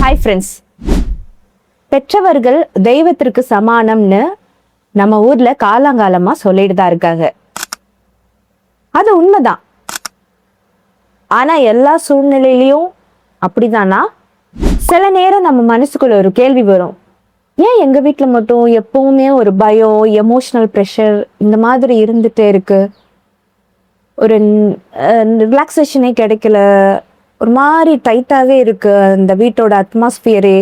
Hi friends. பெற்றவர்கள் தெய்வத்திற்கு சமானம்னு நம்ம ஊர்ல காலங்காலமா சொல்லிட்டு தான் இருக்காங்க. அது உண்மைதான். ஆனா எல்லா சூழ்நிலையிலையும் அப்படிதானா? சில நேரம் நம்ம மனசுக்குள்ள ஒரு கேள்வி வரும். ஏன் எங்க வீட்டுல மட்டும் எப்பவுமே ஒரு பயம், எமோஷனல் ப்ரெஷர் இந்த மாதிரி இருந்துட்டே இருக்கு? ஒரு ரிலாக்ஸேஷனே கிடைக்கல, ஒரு மாதிரி டைட்டாவே இருக்கு அந்த வீட்டோட அட்மாஸ்பியரே.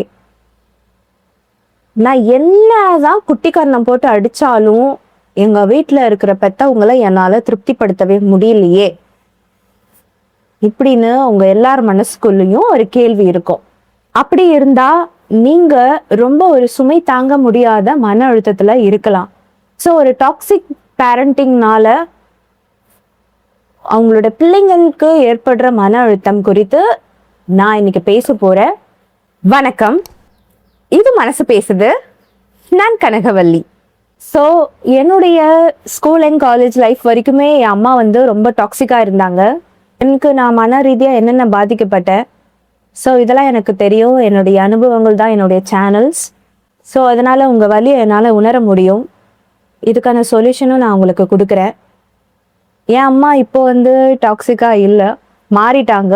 நான் என்னதான் குட்டிக்கரணம் போட்டு அடிச்சாலும் எங்க வீட்டுல இருக்கிற பெத்தவங்களை என்னால திருப்திப்படுத்தவே முடியலையே இப்படின்னு உங்க எல்லார் மனசுக்குள்ளயும் ஒரு கேள்வி இருக்கும். அப்படி இருந்தா நீங்க ரொம்ப ஒரு சுமை தாங்க முடியாத மன அழுத்தத்துல இருக்கலாம். ஸோ ஒரு டாக்ஸிக் பேரண்டிங்னால அவங்களோட பிள்ளைங்களுக்கு ஏற்படுற மன அழுத்தம் குறித்து நான் இன்னைக்கு பேச போறேன். வணக்கம், இது மனசு பேசுது. நான் கனகவல்லி. ஸோ என்னுடைய ஸ்கூல் அண்ட் காலேஜ் லைஃப் வரைக்குமே என் அம்மா ரொம்ப ரொம்ப இருந்தாங்க. எனக்கு நான் மன ரீதியாக என்னென்ன பாதிக்கப்பட்டேன், ஸோ இதெல்லாம் எனக்கு தெரியும். என்னுடைய அனுபவங்கள் தான் என்னுடைய சேனல்ஸ். ஸோ அதனால் உங்கள் வலியை என்னால் உணர முடியும். இதுக்கான சொல்யூஷனும் நான் உங்களுக்கு கொடுக்குறேன். என் அம்மா இப்போ டாக்ஸிக்காக இல்லை, மாறிட்டாங்க.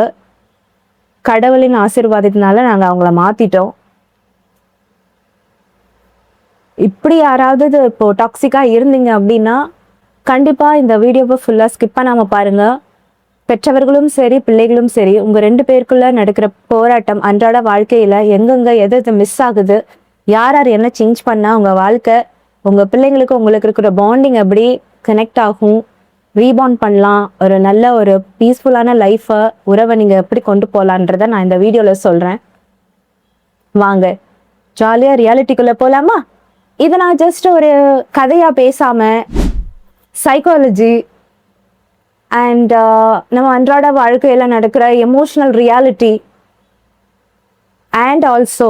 கடவுளின் ஆசீர்வாதத்தினால நாங்கள் அவங்கள மாற்றிட்டோம். இப்படி யாராவது இப்போ டாக்ஸிக்காக இருந்தீங்க அப்படின்னா கண்டிப்பாக இந்த வீடியோவை ஃபுல்லாக ஸ்கிப் பண்ணாமல் பாருங்கள். பெற்றவர்களும் சரி பிள்ளைகளும் சரி, உங்கள் ரெண்டு பேருக்குள்ளே நடக்கிற போராட்டம் அன்றாட வாழ்க்கையில் எங்கெங்கே எது எது மிஸ் ஆகுது, யார் யார் என்ன சேஞ்ச் பண்ணால் உங்கள் வாழ்க்கை, உங்கள் பிள்ளைங்களுக்கு உங்களுக்கு இருக்கிற பாண்டிங் எப்படி கனெக்ட் ஆகும், ரீபாண்ட் பண்ணலாம், ஒரு நல்ல ஒரு பீஸ்ஃபுல்லான லைஃப்பை உறவை நீங்கள் எப்படி கொண்டு போகலான்றதை நான் இந்த வீடியோவில் சொல்கிறேன். வாங்க ஜாலியாக ரியாலிட்டிக்குள்ளே போகலாமா? இதை நான் ஜஸ்ட் ஒரு கதையாக பேசாமல் சைக்காலஜி அண்ட் நம்ம அன்றாட வாழ்க்கையில் நடக்கிற எமோஷ்னல் ரியாலிட்டி அண்ட் ஆல்சோ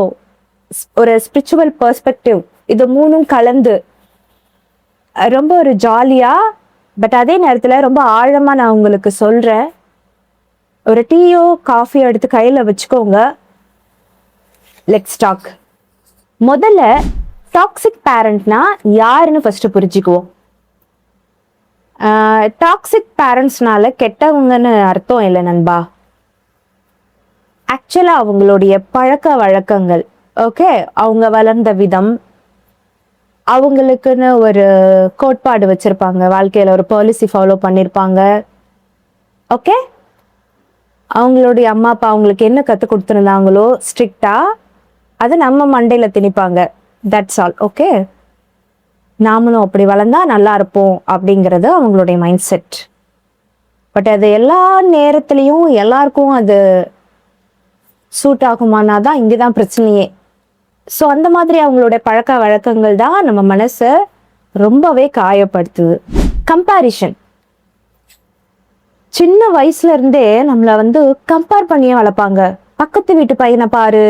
ஒரு ஸ்பிரிச்சுவல் பெர்ஸ்பெக்டிவ், இது மூணும் கலந்து ரொம்ப ஒரு ஜாலியாக பட் அதே நேரத்தில் ரொம்ப ஆழமாக நான் உங்களுக்கு சொல்கிறேன். ஒரு டீயோ காஃபியோ எடுத்து கையில் வச்சுக்கோங்க. Let's talk. முதல்ல டாக்ஸிக் பேரண்ட்னா யாருன்னு ஃபர்ஸ்ட் புரிஞ்சுக்குவோம். டாக்ஸிக் பேரண்ட்ஸ்னால கெட்டவங்கன்னு அர்த்தம் இல்லை நண்பா. ஆக்சுவலா அவங்களுடைய பழக்க வழக்கங்கள், ஓகே, அவங்க வளர்ந்த விதம், அவங்களுக்குன்னு ஒரு கோட்பாடு வச்சிருப்பாங்க, வாழ்க்கையில ஒரு பாலிசி ஃபாலோ பண்ணியிருப்பாங்க. ஓகே, அவங்களுடைய அம்மா அப்பா அவங்களுக்கு என்ன கற்றுக் கொடுத்துருந்தாங்களோ ஸ்ட்ரிக்டா அதை நம்ம மண்டையில திணிப்பாங்க. That's all. ஓகே, நாமளும் அப்படி வளர்ந்தா நல்லா இருப்போம் அப்படிங்கிறது அவங்களுடைய மைண்ட் செட். பட் அது எல்லா நேரத்துலையும் எல்லாருக்கும் அது சூட் ஆகுமானா தான் இங்கே தான் பிரச்சனையே. ஸோ அந்த மாதிரி அவங்களுடைய பழக்க வழக்கங்கள் தான் நம்ம மனசை ரொம்பவே காயப்படுத்துது. கம்பேரிஷன். சின்ன வயசுல இருந்தே நம்மளை கம்பேர் பண்ணியே வளர்ப்பாங்க. பக்கத்து வீட்டு பையனை பாரு,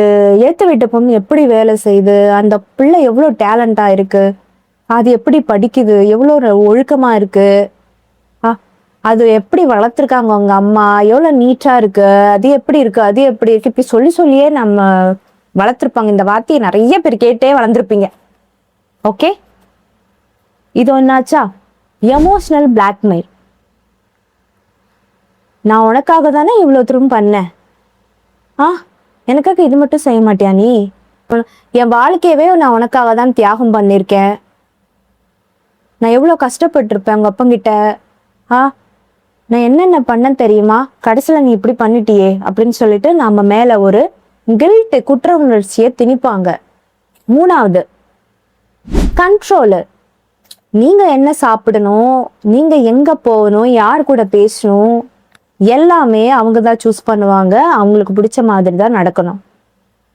ஏத்து வீட்டு பொண்ணு எப்படி வேலை செய்யுது, அந்த பிள்ளை எவ்வளோ டேலண்டா இருக்கு, அது எப்படி படிக்குது, எவ்வளோ ஒழுக்கமா இருக்கு, அது எப்படி வளர்த்துருக்காங்க அவங்க அம்மா, எவ்வளோ நீட்டா இருக்கு, அது எப்படி இருக்கு, அது எப்படி இருக்கு, இப்படி சொல்லி சொல்லியே நம்ம வளர்த்துருப்பாங்க. இந்த வார்த்தையை நிறைய பேர் கேட்டே வளர்ந்துருப்பீங்க. ஓகே, இது ஒன்னாச்சா? Emotional blackmail. நான் உனக்காக தானே இவ்வளோ தூரம் பண்ணேன், எனக்காக இது மட்டும் செய்ய மாட்டியா நீ? என் வாழ்க்கையவே நான் உனக்காக தான் தியாகம் பண்ணியிருக்கேன், நான் எவ்வளோ கஷ்டப்பட்டிருப்பேன் உங்க அப்பங்கிட்ட, நான் என்னென்ன பண்ண தெரியுமா, கடைசியில் நீ இப்படி பண்ணிட்டியே அப்படின்னு சொல்லிட்டு நம்ம மேல ஒரு கில்ட், குற்ற உணர்ச்சியை திணிப்பாங்க. மூணாவது, கண்ட்ரோலு. நீங்க என்ன சாப்பிடணும், நீங்க எங்க போகணும், யார் கூட பேசணும், எல்லாமே அவங்க தான் சூஸ் பண்ணுவாங்க. அவங்களுக்கு பிடிச்ச மாதிரி தான் நடக்கணும்.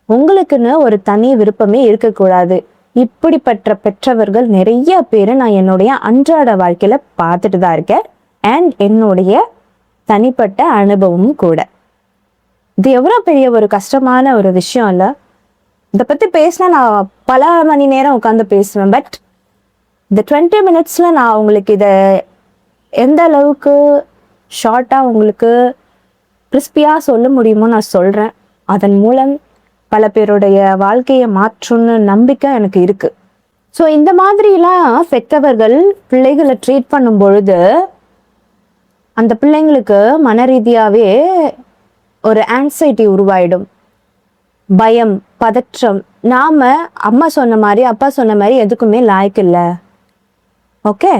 உங்களுக்குன்னு ஒரு தனி விருப்பமே இருக்கக்கூடாது. இப்படிப்பட்ட பெற்றவர்கள் நிறைய பேரை நான் என்னுடைய அன்றாட வாழ்க்கையில பார்த்துட்டு தான் இருக்கேன். அண்ட் என்னுடைய தனிப்பட்ட அனுபவமும் கூட. இது எவ்வளோ பெரிய ஒரு கஷ்டமான ஒரு விஷயம் இல்லை. இதை பற்றி பேசினா நான் பல மணி நேரம் உட்காந்து பேசுவேன். பட் இந்த 20 minutesல நான் உங்களுக்கு இதை எந்த அளவுக்கு ஷார்ட்டாக உங்களுக்கு கிறிஸ்பியாக சொல்ல முடியுமோ நான் சொல்கிறேன். அதன் மூலம் பல பேருடைய வாழ்க்கையை மாற்றும்னு நம்பிக்கை எனக்கு இருக்கு. ஸோ இந்த மாதிரிலாம் பெற்றவர்கள் பிள்ளைகளை ட்ரீட் பண்ணும் பொழுது அந்த பிள்ளைங்களுக்கு மன ரீதியாகவே ஒரு ஆங்ஸைட்டி உருவாயிடும். பயம், பதற்றம். நாம அம்மா சொன்ன மாதிரி அப்பா சொன்ன மாதிரி எதுக்குமே லாய்க்கு இல்லை. ஓகே,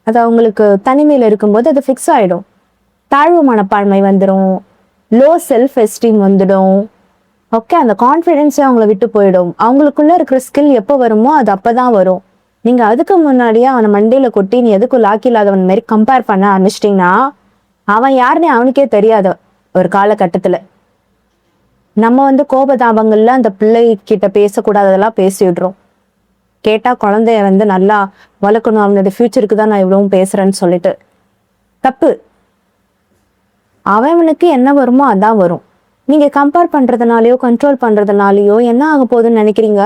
அது அவங்களுக்கு தனிமையில் இருக்கும்போது அது ஃபிக்ஸ் ஆகிடும். தாழ்வு மனப்பான்மை வந்துடும், லோ செல்ஃப் எஸ்டீம் வந்துடும். ஓகே, அந்த கான்ஃபிடென்ஸே அவங்கள விட்டு போயிடும். அவங்களுக்குள்ள இருக்கிற ஸ்கில் எப்போ வருமோ அது அப்போதான் வரும். நீங்கள் அதுக்கு முன்னாடியே அவனை மண்டையில் கொட்டி நீ எதுக்கும் லாக்கி இல்லாதவன் மாதிரி கம்பேர் பண்ண ஆரம்பிச்சிட்டிங்கன்னா அவன் யாருன்னு அவனுக்கே தெரியாத ஒரு காலகட்டத்தில். நம்ம கோபதாபங்கள்ல அந்த பிள்ளை கிட்ட பேசக்கூடாததெல்லாம் பேசிடுறோம். கேட்டால் குழந்தைய நல்லா வளர்க்கணும், அவனோட ஃபியூச்சருக்கு தான் நான் இவ்வளவும் பேசுகிறேன்னு சொல்லிட்டு. தப்பு. அவனுக்கு என்ன வருமோ அதான் வரும். நீங்கள் கம்பேர் பண்ணுறதுனாலையோ கண்ட்ரோல் பண்ணுறதுனாலையோ என்ன ஆக போகுதுன்னு நினைக்கிறீங்க?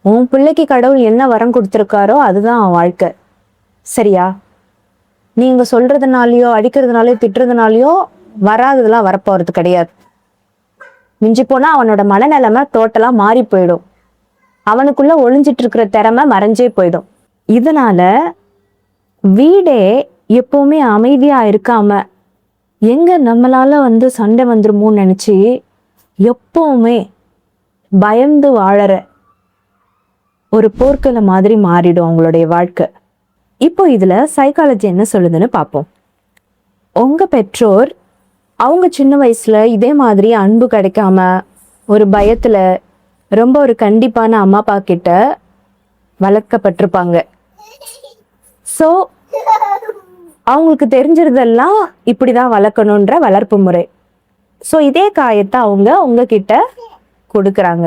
உன் பிள்ளைக்கு கடவுள் என்ன வரம் கொடுத்துருக்காரோ அதுதான் அவன் வாழ்க்கை. சரியா? நீங்கள் சொல்கிறதுனாலையோ அடிக்கிறதுனாலையோ திட்டுறதுனாலையோ வராததெல்லாம் வரப்போகிறது கிடையாது. மிஞ்சி போனால் அவனோட மனநிலைமை டோட்டலாக மாறி போயிடும். அவனுக்குள்ள ஒளிஞ்சிட்டு இருக்கிற திறமை மறைஞ்சே போயிடும். இதனால வீடே எப்பவுமே அமைதியா இருக்காம எங்க நம்மளால சண்டை வந்துருமோன்னு நினைச்சு எப்பவுமே பயந்து வாழற ஒரு போர்க்கள மாதிரி மாறிடும் அவங்களுடைய வாழ்க்கை. இப்போ இதுல சைக்காலஜி என்ன சொல்லுதுன்னு பார்ப்போம். உங்க பெற்றோர் அவங்க சின்ன வயசுல இதே மாதிரி அன்பு கிடைக்காம ஒரு பயத்துல ரொம்ப ஒரு கண்டிப்பான அம்மா அப்பா கிட்ட வளர்க்கப்பட்டிருப்பாங்க. ஸோ அவங்களுக்கு தெரிஞ்சிருதெல்லாம் இப்படிதான் வளர்க்கணுன்ற வளர்ப்பு முறை. ஸோ இதே காயத்தை அவங்க உங்ககிட்ட கொடுக்குறாங்க,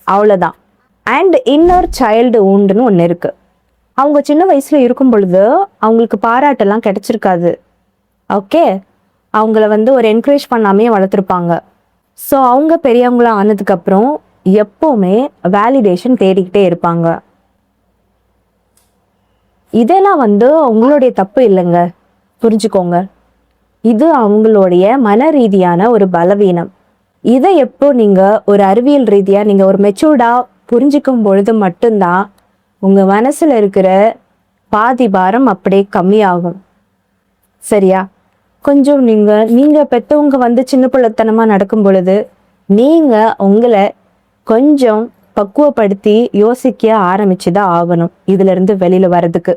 அவ்வளோதான். அண்ட் இன்னர் சைல்டு உண்டுன்னு ஒன்று இருக்கு. அவங்க சின்ன வயசுல இருக்கும் பொழுது அவங்களுக்கு பாராட்டெல்லாம் கிடைச்சிருக்காது. ஓகே, அவங்கள ஒரு என்கரேஜ் பண்ணாமே வளர்த்துருப்பாங்க. ஸோ அவங்க பெரியவங்களா ஆனதுக்கப்புறம் எப்பவுமே வேலிடேஷன் தேடிக்கிட்டே இருப்பாங்க. இதெல்லாம் உங்களுடைய தப்பு இல்லைங்க, புரிஞ்சுக்கோங்க. இது அவங்களுடைய மன ரீதியான ஒரு பலவீனம். இதை எப்போ நீங்க ஒரு அறிவியல் ரீதியா நீங்க ஒரு மெச்சூர்டா புரிஞ்சுக்கும் பொழுது மட்டும்தான் உங்க மனசுல இருக்கிற பாதி பாரம் அப்படியே கம்மியாகும். சரியா? கொஞ்சம் நீங்க பெற்றவங்க சின்ன பிள்ளைத்தனமா நடக்கும் பொழுது நீங்க உங்களை கொஞ்சம் பக்குவப்படுத்தி யோசிக்க ஆரம்பிச்சுதான் ஆகணும் இதுல இருந்து வெளியில வர்றதுக்கு.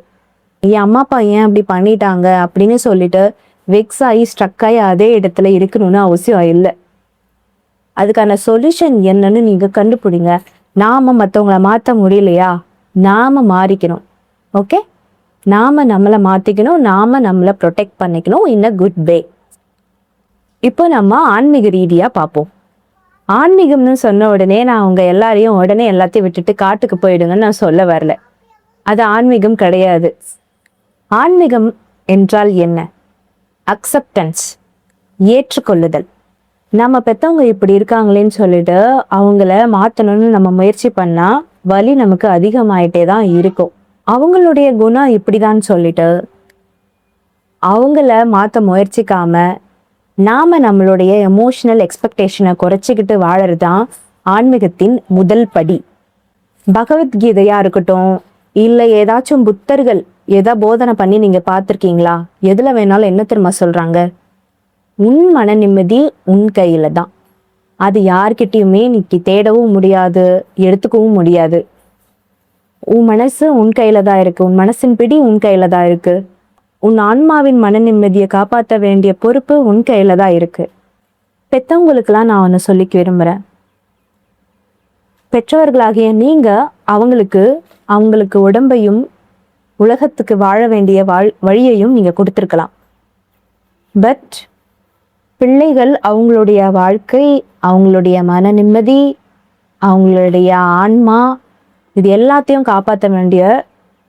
என் அம்மா அப்பா ஏன் அப்படி பண்ணிட்டாங்க அப்படின்னு சொல்லிட்டு வெக்ஸ் ஆகி ஸ்ட்ரக் ஆகி அதே இடத்துல இருக்கணும்னு அவசியம் இல்லை. அதுக்கான சொல்யூஷன் என்னன்னு நீங்க கண்டுபிடிங்க. நாம மற்றவங்களை மாற்ற முடியலையா, நாம மாறிக்கணும். ஓகே, நாம நம்மளை மாத்திக்கணும், நாம நம்மளை ப்ரொடெக்ட் பண்ணிக்கணும் இன் அ குட் வே. இப்போ நம்ம ஆன்மீக ரீதியா பார்ப்போம். ஆன்மீகம்னு சொன்ன உடனே நான் அவங்க எல்லாரையும் உடனே எல்லாத்தையும் விட்டுட்டு காட்டுக்கு போயிடுங்கன்னு நான் சொல்ல வரல. அது ஆன்மீகம் கிடையாது. ஆன்மீகம் என்றால் என்ன? அக்செப்டன்ஸ், ஏற்றுக்கொள்ளுதல். நம்ம பெற்றவங்க இப்படி இருக்காங்களேன்னு சொல்லிட்டு அவங்கள மாற்றணும்னு நம்ம முயற்சி பண்ணா வலி நமக்கு அதிகமாயிட்டே தான் இருக்கும். அவங்களுடைய குணம் இப்படிதான் சொல்லிட்டு அவங்கள மாற்ற முயற்சிக்காம நாம நம்மளுடைய எமோஷனல் எக்ஸ்பெக்டேஷனை குறைச்சிக்கிட்டு வாழறது தான் ஆன்மீகத்தின் முதல் படி. பகவத்கீதையா இருக்கட்டும், இல்லை ஏதாச்சும் புத்தர்கள் ஏதா போதனை பண்ணி நீங்க பார்த்துருக்கீங்களா? எதுல வேணாலும் என்ன தெரியுமா சொல்றாங்க? உன் மன நிம்மதி உன் கையில தான். அது யார்கிட்டயுமே நீ தேடவும் முடியாது, எடுத்துக்கவும் முடியாது. உன் மனசு உன் கையில தான் இருக்கு, உன் மனசின் பிடி உன் கையில தான் இருக்கு. உன் ஆன்மாவின் மன நிம்மதியை காப்பாற்ற வேண்டிய பொறுப்பு உன் கையில தான் இருக்கு. பெற்றவங்களுக்கெல்லாம் நான் ஒன்று சொல்லிக்க விரும்புகிறேன். பெற்றவர்களாகிய நீங்க அவங்களுக்கு உடம்பையும் உலகத்துக்கு வாழ வேண்டிய வழியையும் நீங்க கொடுத்துருக்கலாம். பட் பிள்ளைகள் அவங்களுடைய வாழ்க்கை, அவங்களுடைய மன நிம்மதி, அவங்களுடைய ஆன்மா, இது எல்லாத்தையும் காப்பாற்ற வேண்டிய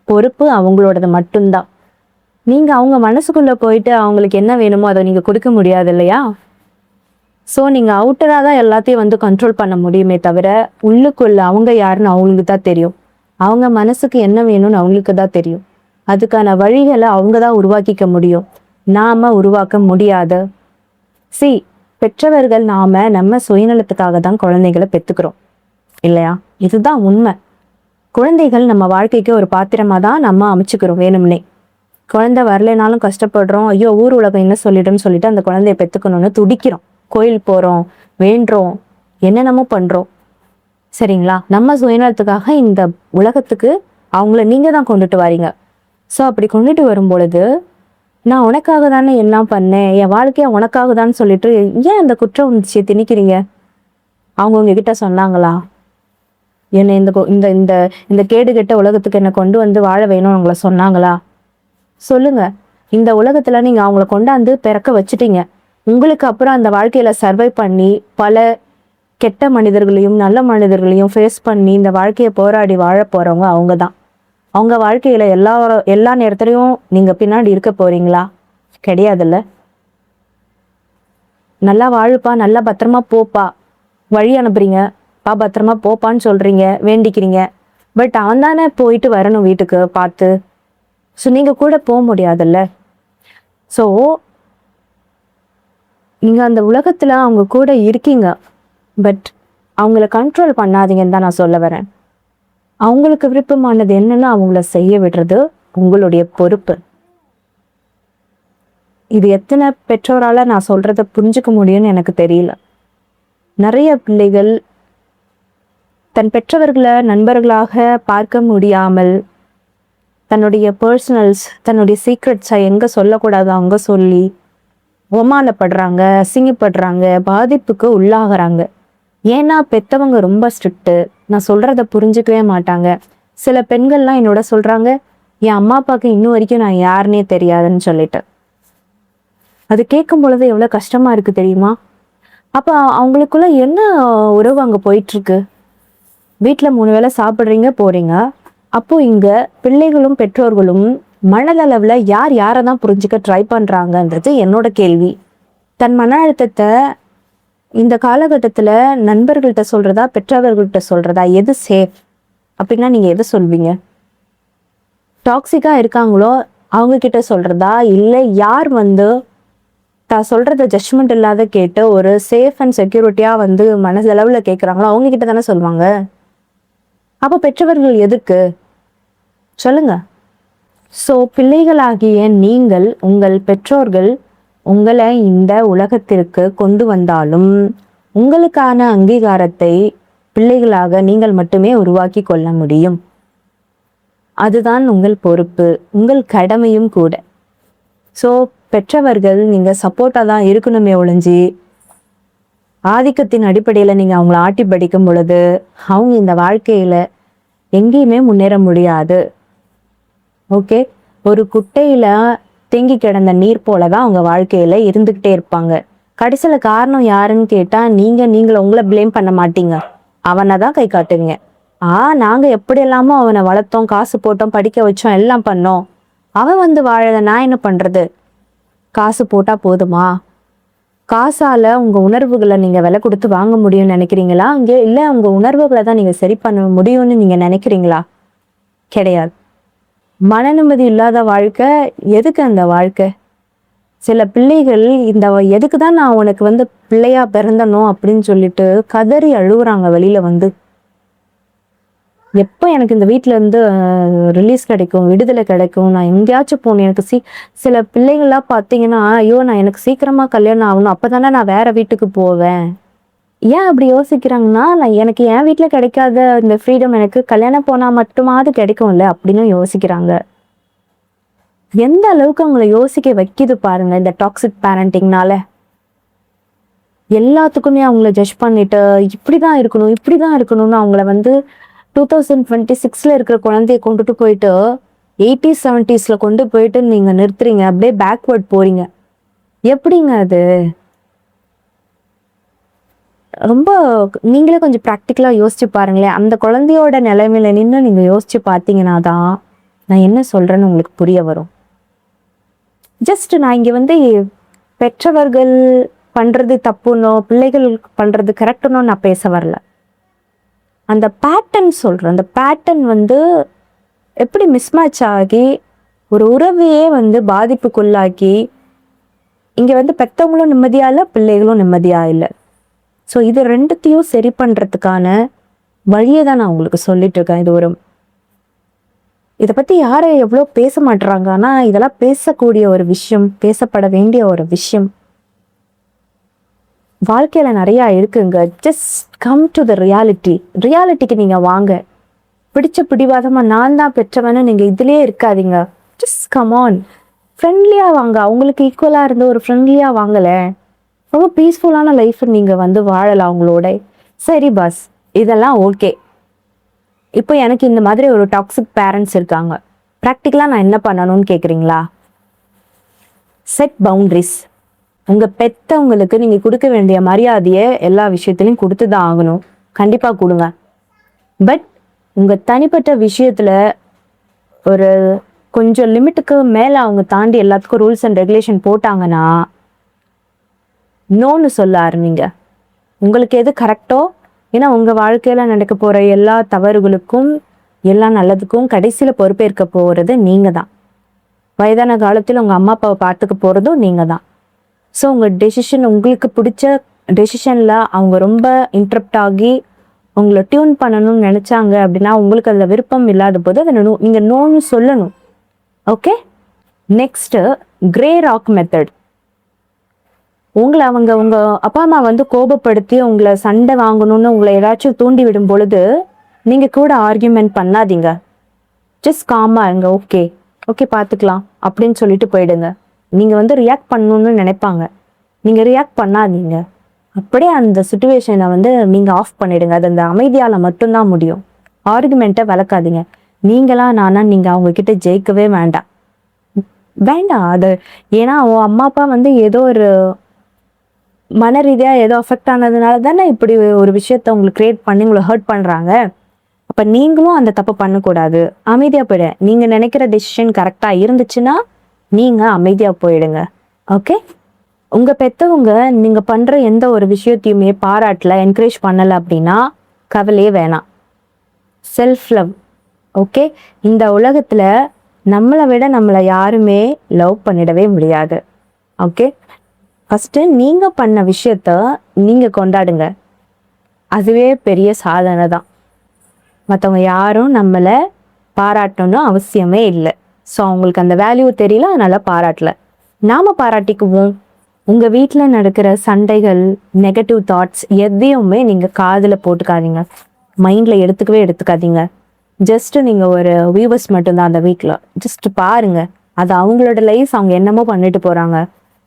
பொறுப்பு அவங்களோடது மட்டும்தான். நீங்க அவங்க மனசுக்குள்ள போயிட்டு அவங்களுக்கு என்ன வேணுமோ அதை நீங்க கொடுக்க முடியாது இல்லையா? ஸோ நீங்க அவுட்டரா தான் எல்லாத்தையும் கண்ட்ரோல் பண்ண முடியுமே தவிர உள்ளுக்குள்ள அவங்க யாருன்னு அவங்களுக்கு தான் தெரியும். அவங்க மனசுக்கு என்ன வேணும்னு அவங்களுக்கு தான் தெரியும். அதுக்கான வழிகளை அவங்க தான் உருவாக்கிக்க முடியும், நாம உருவாக்க முடியாது. பெற்றவர்கள் நம்ம சுயநலத்துக்காக தான் குழந்தைகளை பெத்துக்கிறோம் இல்லையா? இதுதான் உண்மை. குழந்தைகள் நம்ம வாழ்க்கைக்கு ஒரு பாத்திரமா தான் நம்ம அமைச்சுக்கிறோம் வேணும்னே. குழந்தை வரலைனாலும் கஷ்டப்படுறோம், ஐயோ ஊர் உலகம் என்ன சொல்லிடும்னு சொல்லிட்டு அந்த குழந்தைய பெத்துக்கணும்னு துடிக்கிறோம், கோயில் போறோம், வேண்டுறோம், என்னென்னமோ பண்றோம். சரிங்களா? நம்ம சுயநலத்துக்காக இந்த உலகத்துக்கு அவங்கள நீங்க தான் கொண்டுட்டு வரீங்க. ஸோ அப்படி கொண்டுட்டு வரும் பொழுது, நான் உனக்காக தானே எல்லாம் பண்ணேன், என் வாழ்க்கைய உனக்காக தான் சொல்லிட்டு ஏன் அந்த குற்ற உணர்ச்சியை திணிக்கிறீங்க? அவங்க உங்ககிட்ட சொன்னாங்களா என்னை இந்த இந்த இந்த இந்த கேடு கெட்ட உலகத்துக்கு என்னை கொண்டு வந்து வாழ வேணும்னு அவங்கள சொன்னாங்களா? சொல்லுங்க. இந்த உலகத்துல நீங்க அவங்கள கொண்டாந்து பிறக்க வச்சுட்டீங்க. உங்களுக்கு அப்புறம் அந்த வாழ்க்கையில சர்வை பண்ணி பல கெட்ட மனிதர்களையும் நல்ல மனிதர்களையும் ஃபேஸ் பண்ணி இந்த வாழ்க்கையை போராடி வாழ போறவங்க அவங்க தான். அவங்க வாழ்க்கையில எல்லா நேரத்துலையும் நீங்க பின்னாடி இருக்க போறீங்களா? கிடையாதுல்ல. நல்லா வாழுப்பா, நல்லா பத்திரமா போப்பா, வழி அனுப்புறீங்க, பா பத்திரமா போப்பான்னு சொல்றீங்க, வேண்டிக்கிறீங்க. பட் அவன் தானே போயிட்டு வரணும் வீட்டுக்கு பார்த்து. ஸோ நீங்க கூட போக முடியாதுல்ல. ஸோ நீங்க அந்த உலகத்துல அவங்க கூட இருக்கீங்க, பட் அவங்கள கண்ட்ரோல் பண்ணாதீங்கன்னு தான் நான் சொல்ல வரேன். அவங்களுக்கு விருப்பமானது என்னன்னு அவங்கள செய்ய விடுறது உங்களுடைய பொறுப்பு. இது எத்தனை பெற்றோரால நான் சொல்றத புரிஞ்சுக்க முடியும்னு எனக்கு தெரியல. நிறைய பிள்ளைகள் தன் பெற்றவர்களை நண்பர்களாக பார்க்க முடியாமல் தன்னுடைய பர்சனல்ஸ், தன்னுடைய சீக்ரெட்ஸை எங்க சொல்லக்கூடாது அங்க சொல்லி அவமானப்படுறாங்க, அசிங்கப்படுறாங்க, பாதிப்புக்கு உள்ளாகிறாங்க. ஏன்னா பெத்தவங்க ரொம்ப ஸ்ட்ரிக்ட்டு, நான் சொல்றத புரிஞ்சுக்கவே மாட்டாங்க. சில பெண்கள்லாம் என்னோட சொல்றாங்க, என் அம்மா அப்பாவுக்கு இன்னும் வரைக்கும் நான் யாருன்னே தெரியாதுன்னு சொல்லிட்டு. அது கேட்கும் பொழுது எவ்வளவு கஷ்டமா இருக்கு தெரியுமா? அப்ப அவங்களுக்குள்ள என்ன உறவு அங்க போயிட்டு இருக்கு? வீட்டுல 3 வேளை சாப்பிடுறீங்க போறீங்க. அப்போ இங்க பிள்ளைகளும் பெற்றோர்களும் மனதளவுல யார் யாரை தான் புரிஞ்சுக்க ட்ரை பண்றாங்கன்றது என்னோட கேள்வி. தன் மன அழுத்தத்தை இந்த காலகட்டத்துல நண்பர்கள்ட்ட சொல்றதா, பெற்றவர்கள்ட்ட சொல்றதா, எது சேஃப் அப்படின்னா நீங்க எதை சொல்வீங்க? டாக்ஸிக்கா இருக்காங்களோ அவங்க கிட்ட சொல்றதா, இல்லை யார் தான் சொல்றத ஜட்ஜ்மெண்ட் இல்லாத கேட்டு ஒரு சேஃப் அண்ட் செக்யூரிட்டியா மனசளவுல கேட்குறாங்களோ அவங்க கிட்ட தானே சொல்லுவாங்க. அப்போ பெற்றவர்கள் எதுக்கு சொல்லுங்க? ஸோ பிள்ளைகளாகிய நீங்கள், உங்கள் பெற்றோர்கள் உங்களை இந்த உலகத்திற்கு கொண்டு வந்தாலும் உங்களுக்கான அங்கீகாரத்தை பிள்ளைகளாக நீங்கள் மட்டுமே உருவாக்கி கொள்ள முடியும். அதுதான் உங்கள் பொறுப்பு, உங்கள் கடமையும் கூட. ஸோ பெற்றவர்கள் நீங்க சப்போர்ட்டா தான் இருக்கணுமே ஒழிஞ்சு ஆதிக்கத்தின் அடிப்படையில நீங்க அவங்கள ஆட்டி படிக்கும் பொழுது அவங்க இந்த வாழ்க்கையில எங்கேயுமே முன்னேற முடியாது. ஓகே, ஒரு குட்டையில தேங்கி கிடந்த நீர் போலதான் அவங்க வாழ்க்கையில இருந்துகிட்டே இருப்பாங்க. கடைசியில காரணம் யாருன்னு கேட்டா நீங்களை உங்களை பிளேம் பண்ண மாட்டீங்க, அவனை தான் கை காட்டுவீங்க. நாங்க எப்படி எல்லாமோ அவனை வளர்த்தோம், காசு போட்டோம், படிக்க வச்சோம், எல்லாம் பண்ணோம், அவன் வாழத நான் என்ன பண்றது? காசு போட்டா போதுமா? காசால உங்க உணர்வுகளை நீங்க விலை கொடுத்து வாங்க முடியும்னு நினைக்கிறீங்களா? இங்கே இல்ல உங்க உணர்வுகளை தான் நீங்க சரி பண்ண முடியும்னு நீங்க நினைக்கிறீங்களா? கிடையாது. மன நிம்மதி இல்லாத வாழ்க்கை எதுக்கு? அந்த வாழ்க்கை சில பிள்ளைகள் இந்த எதுக்கு தான் நான் உனக்கு பிள்ளையா பிறந்தனும் அப்படின்னு சொல்லிட்டு கதறி அழுகுறாங்க வெளியில. எப்போ எனக்கு இந்த வீட்டுல இருந்து ரிலீஸ் கிடைக்கும், விடுதலை கிடைக்கும், நான் எங்கேயாச்சும் போகணும், எனக்கு சில பிள்ளைங்கள்லாம் பார்த்தீங்கன்னா, ஐயோ நான் எனக்கு சீக்கிரமா கல்யாணம் ஆகணும், அப்பதானே நான் வேற வீட்டுக்கு போவேன். ஏன் அப்படி யோசிக்கிறாங்கன்னா, எனக்கு என் வீட்டுல கிடைக்காத இந்த ஃப்ரீடம் எனக்கு கல்யாணம் போனா மட்டுமாவது கிடைக்கும்ல அப்படின்னு யோசிக்கிறாங்க. எந்த அளவுக்கு அவங்கள யோசிக்க வைக்குது பாருங்க இந்த டாக்ஸிக் பேரண்டிங்னால. எல்லாத்துக்குமே அவங்கள ஜட்ஜ் பண்ணிட்டு இப்படிதான் இருக்கணும்னு அவங்கள 2026 இருக்கிற குழந்தைய கொண்டுட்டு போயிட்டு 80s 70s கொண்டு போயிட்டு நீங்க நிறுத்துறீங்க, அப்படியே பேக்வர்ட் போறீங்க. எப்படிங்க அது? ரொம்ப நீங்களே கொஞ்சம் ப்ராக்டிக்கலா யோசிச்சு பாருங்களேன். அந்த குழந்தையோட நிலைமையில நின்று நீங்க யோசிச்சு பார்த்தீங்கன்னா தான் நான் என்ன சொல்றேன்னு உங்களுக்கு புரிய வரும். ஜஸ்ட் நான் இங்க பெற்றவர்கள் பண்றது தப்புனோ பிள்ளைகள் பண்றது கரெக்டுனோ நான் பேச வரல. அந்த பேட்டர்ன் சொல்றேன். அந்த பேட்டர்ன் எப்படி மிஸ்மேட்ச் ஆகி ஒரு உறவையே பாதிப்புக்குள்ளாக்கி இங்க வந்து பெத்தவங்களும் நிம்மதியா இல்லை, பிள்ளைகளும் நிம்மதியா இல்லை. ஸோ இது ரெண்டுத்தையும் சரி பண்றதுக்கான வழியை தான் நான் உங்களுக்கு சொல்லிட்டு இருக்கேன். இதை பத்தி யாரும் எவ்வளோ பேச மாட்டுறாங்க. ஆனா இதெல்லாம் பேசக்கூடிய ஒரு விஷயம், பேசப்பட வேண்டிய ஒரு விஷயம். வாழ்க்கையில நிறைய இருக்குங்க. ஜஸ்ட் கம் டு த ரியாலிட்டிக்கு நீங்க வாங்க. பிடிச்ச பிடிவாதமா நான் தான் பெற்றவன்னு நீங்க இதுலயே இருக்காதீங்க. ஜஸ்ட் கம் ஆன், ஃப்ரெண்ட்லியா வாங்க. அவங்களுக்கு ஈக்குவலா இருந்த ஒரு ஃப்ரெண்ட்லியா வாங்கல, ரொம்ப பீஸ்ஃபுல்லான லைஃப் நீங்க வந்து வாழலாம் அவங்களோட. சரி பாஸ், இதெல்லாம் ஓகே. இப்போ எனக்கு இந்த மாதிரி ஒரு டாக்ஸிக் பேரண்ட்ஸ் இருக்காங்க. ப்ராக்டிக்கலாக நான் என்ன பண்ணணும்னு கேட்குறீங்களா? Set boundaries. உங்கள் பெத்தவங்களுக்கு நீங்கள் கொடுக்க வேண்டிய மரியாதையை எல்லா விஷயத்துலையும் கொடுத்து தான் ஆகணும். கண்டிப்பாக கொடுங்க. பட் உங்கள் தனிப்பட்ட விஷயத்தில் ஒரு கொஞ்சம் லிமிட்டுக்கு மேலே அவங்க தாண்டி எல்லாத்துக்கும் ரூல்ஸ் அண்ட் ரெகுலேஷன் போட்டாங்கன்னா நோன்னு சொல்ல ஆரம்பிங்க. உங்களுக்கு எது கரெக்டோ, ஏன்னா உங்கள் வாழ்க்கையில் நடக்க போகிற எல்லா தவறுகளுக்கும் எல்லா நல்லதுக்கும் கடைசியில் பொறுப்பேற்க போகிறது நீங்கள் தான். வயதான காலத்தில் உங்கள் அம்மா அப்பாவை பார்த்துக்க போகிறதும் நீங்கள் தான். ஸோ உங்கள் டெசிஷன், உங்களுக்கு பிடிச்ச டெசிஷனில் அவங்க ரொம்ப இன்ட்ரப்ட் ஆகி உங்களை டியூன் பண்ணணும்னு நினச்சாங்க அப்படின்னா, உங்களுக்கு அதில் விருப்பம் இல்லாத போது அதை நீங்கள் நோன்னு சொல்லணும். Okay. Next grey rock method. உங்களை உங்கள் அப்பா அம்மா வந்து கோபப்படுத்தி உங்களை சண்டை வாங்கணும்னு உங்களை ஏதாச்சும் தூண்டி விடும் பொழுது நீங்கள் கூட ஆர்கியூமெண்ட் பண்ணாதீங்க. ஜஸ்ட் காமா இருங்க. ஓகே ஓகே பார்த்துக்கலாம் அப்படின்னு சொல்லிட்டு போயிடுங்க. நீங்கள் வந்து ரியாக்ட் பண்ணணும்னு நினைப்பாங்க, நீங்கள் ரியாக்ட் பண்ணாதீங்க. அப்படியே அந்த சுச்சுவேஷனை வந்து நீங்கள் ஆஃப் பண்ணிடுங்க. அது அந்த அமைதியால் மட்டும்தான் முடியும். ஆர்குமெண்ட்டை வளர்க்காதீங்க. நீங்களா நானா நீங்கள் அவங்கக்கிட்ட ஜெயிக்கவே வேண்டாம். அது ஏன்னா உன் அம்மா அப்பா வந்து ஏதோ ஒரு மன ரீதியாக ஏதோ அஃபெக்ட் ஆனதுனால தானே இப்படி ஒரு விஷயத்த உங்களுக்கு கிரியேட் பண்ணி உங்களை ஹர்ட் பண்ணுறாங்க. அப்போ நீங்களும் அந்த தப்பு பண்ணக்கூடாது. அமைதியாக போயிடு. நீங்கள் நினைக்கிற டெசிஷன் கரெக்டாக இருந்துச்சுன்னா நீங்கள் அமைதியாக போயிடுங்க. ஓகே. உங்கள் பெற்றவங்க நீங்கள் பண்ணுற எந்த ஒரு விஷயத்தையுமே பாராட்டல, என்கரேஜ் பண்ணலை அப்படின்னா கவலையே வேணாம். Self love. ஓகே. இந்த உலகத்தில் நம்மளை விட நம்மளை யாருமே லவ் பண்ணிடவே முடியாது. ஓகே. ஃபஸ்ட்டு நீங்கள் பண்ண விஷயத்த நீங்கள் கொண்டாடுங்க. அதுவே பெரிய சாதனை தான். மற்றவங்க யாரும் நம்மளை பாராட்டணும்னு அவசியமே இல்லை. ஸோ அவங்களுக்கு அந்த வேல்யூ தெரியல, அதனால் பாராட்டல. நாம் பாராட்டிக்குவோம். உங்கள் வீட்டில் நடக்கிற சண்டைகள், நெகட்டிவ் தாட்ஸ் எதையுமே நீங்கள் காதில் போட்டுக்காதீங்க, மைண்டில் எடுத்துக்காதீங்க. ஜஸ்ட்டு நீங்கள் ஒரு வியூவர்ஸ் மட்டும்தான் அந்த வீட்டில். ஜஸ்ட் பாருங்கள், அது அவங்களோட லைஃப், அவங்க என்னமோ பண்ணிட்டு போகிறாங்க.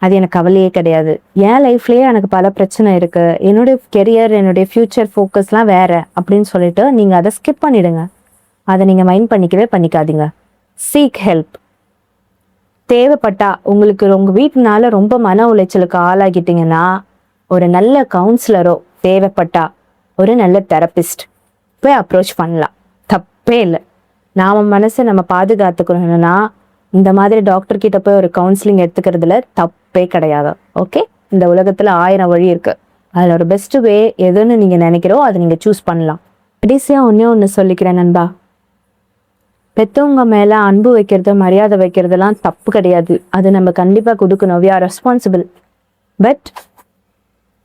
அது எனக்கு கவலையே கிடையாது. என் லைஃப்லேயே எனக்கு பல பிரச்சனை இருக்குது, என்னுடைய கெரியர், என்னுடைய ஃப்யூச்சர் ஃபோக்கஸ்லாம் வேறு அப்படின்னு சொல்லிட்டு நீங்கள் அதை ஸ்கிப் பண்ணிடுங்க. அதை நீங்கள் மைண்ட் பண்ணிக்காதீங்க. Seek help. தேவைப்பட்டா, உங்களுக்கு உங்கள் வீட்டுனால ரொம்ப மன உளைச்சலுக்கு ஆளாகிட்டீங்கன்னா ஒரு நல்ல கவுன்சிலரோ, தேவைப்பட்டா ஒரு நல்ல தெரபிஸ்ட் போய் அப்ரோச் பண்ணலாம். தப்பே இல்லை. நாம் மனசை நம்ம பாதுகாத்துக்கணும்னா இந்த மாதிரி டாக்டர் கிட்ட போய் ஒரு கவுன்சிலிங் எடுத்துக்கிறதுல தப்பே கிடையாது. ஓகே. இந்த உலகத்தில் 1000 வழி இருக்கு. அதில் ஒரு பெஸ்ட் வே எதுன்னு நீங்கள் நினைக்கிறோ அதை நீங்கள் சூஸ் பண்ணலாம். கடைசியாக ஒன்று சொல்லிக்கிறேன் நண்பா, பெற்றவங்க மேலே அன்பு வைக்கிறது, மரியாதை வைக்கிறதுலாம் தப்பு கிடையாது. அது நம்ம கண்டிப்பாக கொடுக்கணும். We are responsible. பட்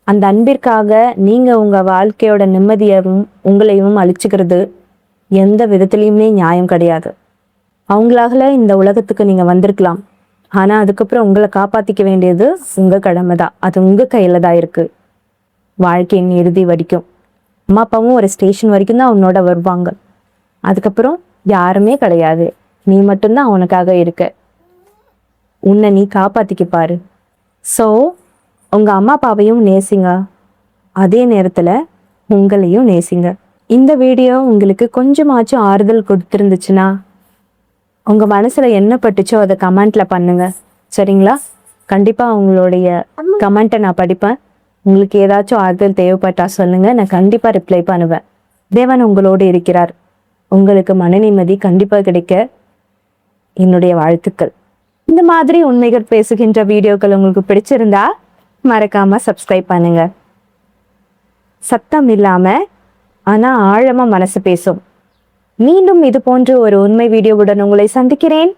அந்த அன்பிற்காக நீங்கள் உங்கள் வாழ்க்கையோட நிம்மதியையும் உங்களையும் அழிச்சுக்கிறது எந்த விதத்துலையுமே நியாயம் கிடையாது. அவங்களாகல இந்த உலகத்துக்கு நீங்கள் வந்திருக்கலாம், ஆனால் அதுக்கப்புறம் உங்களை காப்பாற்றிக்க வேண்டியது உங்கள் கடமை தான். அது உங்கள் கையில் தான் இருக்குது. வாழ்க்கையின் இறுதி வரைக்கும் அம்மா அப்பாவும் ஒரு ஸ்டேஷன் வரைக்கும் தான் உன்னோட வருவாங்க. அதுக்கப்புறம் யாருமே கிடையாது. நீ மட்டும்தான் அவனுக்காக இருக்க. உன்னை நீ காப்பாற்றிக்க பாரு. ஸோ உங்கள் அம்மா அப்பாவையும் நேசிங்க, அதே நேரத்தில் உங்களையும் நேசிங்க. இந்த வீடியோ உங்களுக்கு கொஞ்சமாச்சும் ஆறுதல் கொடுத்துருந்துச்சுன்னா உங்கள் மனசில் என்ன பட்டுச்சோ அதை கமெண்ட்டில் பண்ணுங்கள். சரிங்களா? கண்டிப்பாக உங்களுடைய கமெண்ட்டை நான் படிப்பேன். உங்களுக்கு ஏதாச்சும் ஆறுதல் தேவைப்பட்டா சொல்லுங்கள், நான் கண்டிப்பாக ரிப்ளை பண்ணுவேன். தேவன் உங்களோடு இருக்கிறார். உங்களுக்கு மன நிம்மதி கண்டிப்பாக கிடைக்க என்னுடைய வாழ்த்துக்கள். இந்த மாதிரி உண்மைகள் பேசுகின்ற வீடியோக்கள் உங்களுக்கு பிடிச்சிருந்தா மறக்காமல் சப்ஸ்கிரைப் பண்ணுங்க. சத்தம் இல்லாமல் ஆனால் ஆழமாக மனசு பேசும். மீண்டும் இது போன்ற ஒரு உண்மை வீடியோவுடன் உங்களை சந்திக்கிறேன்.